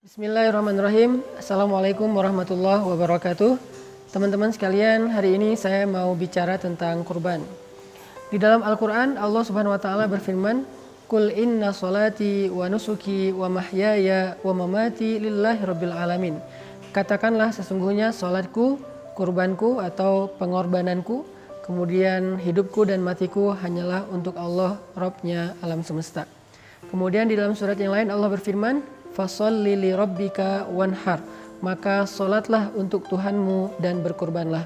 Bismillahirrahmanirrahim. Assalamualaikum warahmatullahi wabarakatuh. Teman-teman sekalian, hari ini saya mau bicara tentang kurban. Di dalam Al-Quran, Allah Subhanahu wa Ta'ala berfirman, "Qul inna salati wa nusuki wa mahyaya wa mamati lillahi rabbil alamin." Katakanlah, sesungguhnya salatku, kurbanku atau pengorbananku, kemudian hidupku dan matiku hanyalah untuk Allah, Rabbnya alam semesta. Kemudian di dalam surat yang lain Allah berfirman, "Fasholli li rabbika wanhar." Maka solatlah untuk Tuhanmu dan berkurbanlah.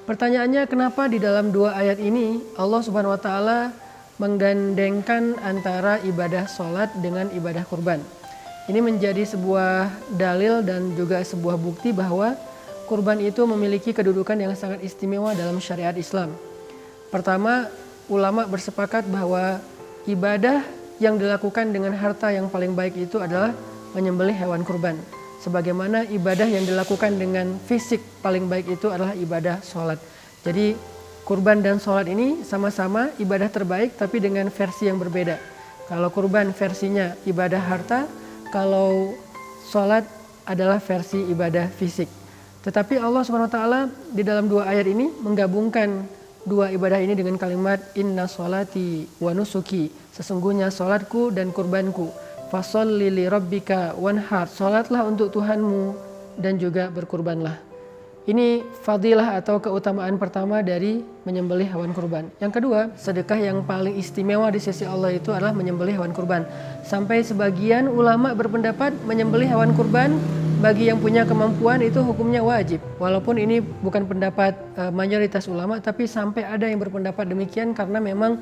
Pertanyaannya, kenapa di dalam dua ayat ini Allah Subhanahu wa Ta'ala menggandengkan antara ibadah solat dengan ibadah kurban? Ini menjadi sebuah dalil dan juga sebuah bukti bahwa kurban itu memiliki kedudukan yang sangat istimewa dalam syariat Islam. Pertama, ulama bersepakat bahwa ibadah yang dilakukan dengan harta yang paling baik itu adalah menyembelih hewan kurban. Sebagaimana ibadah yang dilakukan dengan fisik paling baik itu adalah ibadah sholat. Jadi kurban dan sholat ini sama-sama ibadah terbaik tapi dengan versi yang berbeda. Kalau kurban versinya ibadah harta, kalau sholat adalah versi ibadah fisik. Tetapi Allah SWT di dalam dua ayat ini menggabungkan dua ibadah ini dengan kalimat inna sholati wa nusuki, sesungguhnya sholatku dan kurbanku, fasholli li rabbika wanhar, sholatlah untuk Tuhanmu dan juga berkurbanlah. Ini fadilah atau keutamaan pertama dari menyembelih hewan kurban. Yang kedua, sedekah yang paling istimewa di sisi Allah itu adalah menyembelih hewan kurban. Sampai sebagian ulama berpendapat menyembelih hewan kurban bagi yang punya kemampuan itu hukumnya wajib. Walaupun ini bukan pendapat mayoritas ulama, tapi sampai ada yang berpendapat demikian karena memang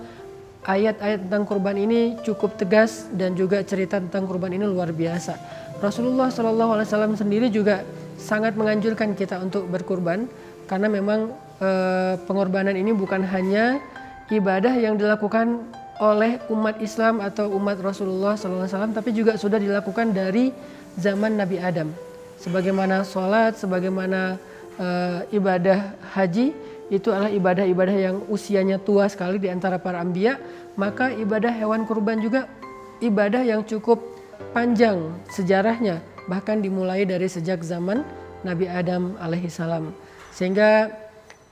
ayat-ayat tentang kurban ini cukup tegas dan juga cerita tentang kurban ini luar biasa. Rasulullah SAW sendiri juga sangat menganjurkan kita untuk berkurban karena memang pengorbanan ini bukan hanya ibadah yang dilakukan oleh umat Islam atau umat Rasulullah SAW, tapi juga sudah dilakukan dari zaman Nabi Adam. Sebagaimana sholat, sebagaimana ibadah haji, itu adalah ibadah-ibadah yang usianya tua sekali di antara para anbiya, maka ibadah hewan kurban juga ibadah yang cukup panjang sejarahnya, bahkan dimulai dari sejak zaman Nabi Adam alaihissalam. Sehingga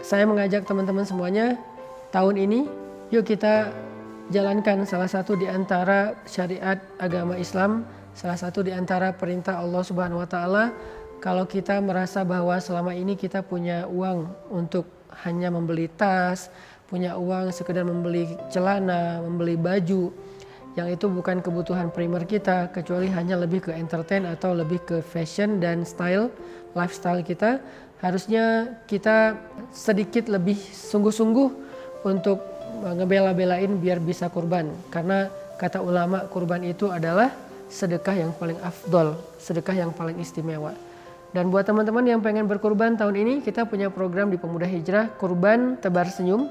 saya mengajak teman-teman semuanya, tahun ini yuk kita jalankan salah satu di antara syariat agama Islam, salah satu di antara perintah Allah Subhanahu wa Ta'ala. Kalau kita merasa bahwa selama ini kita punya uang untuk hanya membeli tas, punya uang sekedar membeli celana, membeli baju, yang itu bukan kebutuhan primer kita, kecuali hanya lebih ke entertain atau lebih ke fashion dan style, lifestyle kita, harusnya kita sedikit lebih sungguh-sungguh untuk ngebela-belain biar bisa kurban. Karena kata ulama, kurban itu adalah sedekah yang paling afdol, sedekah yang paling istimewa. Dan buat teman-teman yang pengen berkurban tahun ini, kita punya program di Pemuda Hijrah, Kurban Tebar Senyum.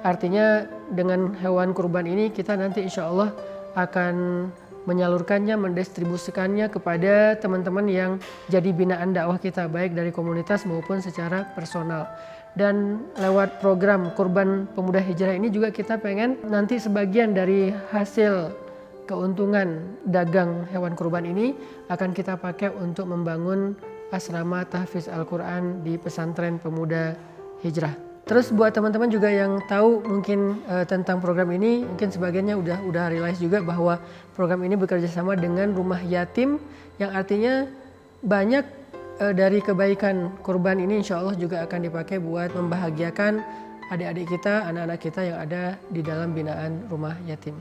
Artinya dengan hewan kurban ini kita nanti insya Allah akan menyalurkannya, mendistribusikannya kepada teman-teman yang jadi binaan dakwah kita, baik dari komunitas maupun secara personal. Dan lewat program Kurban Pemuda Hijrah ini juga kita pengen nanti sebagian dari hasil keuntungan dagang hewan kurban ini akan kita pakai untuk membangun asrama tahfiz Al-Quran di pesantren Pemuda Hijrah. Terus buat teman-teman juga yang tahu mungkin tentang program ini, mungkin sebagiannya udah realize juga bahwa program ini bekerja sama dengan rumah yatim, yang artinya banyak dari kebaikan kurban ini insya Allah juga akan dipakai buat membahagiakan adik-adik kita, anak-anak kita yang ada di dalam binaan rumah yatim.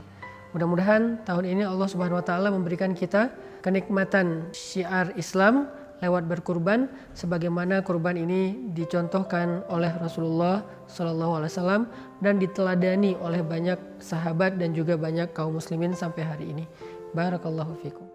Mudah-mudahan tahun ini Allah Subhanahu wa Ta'ala memberikan kita kenikmatan syiar Islam lewat berkurban, sebagaimana kurban ini dicontohkan oleh Rasulullah SAW dan diteladani oleh banyak sahabat dan juga banyak kaum muslimin sampai hari ini. Barakallahu fikum.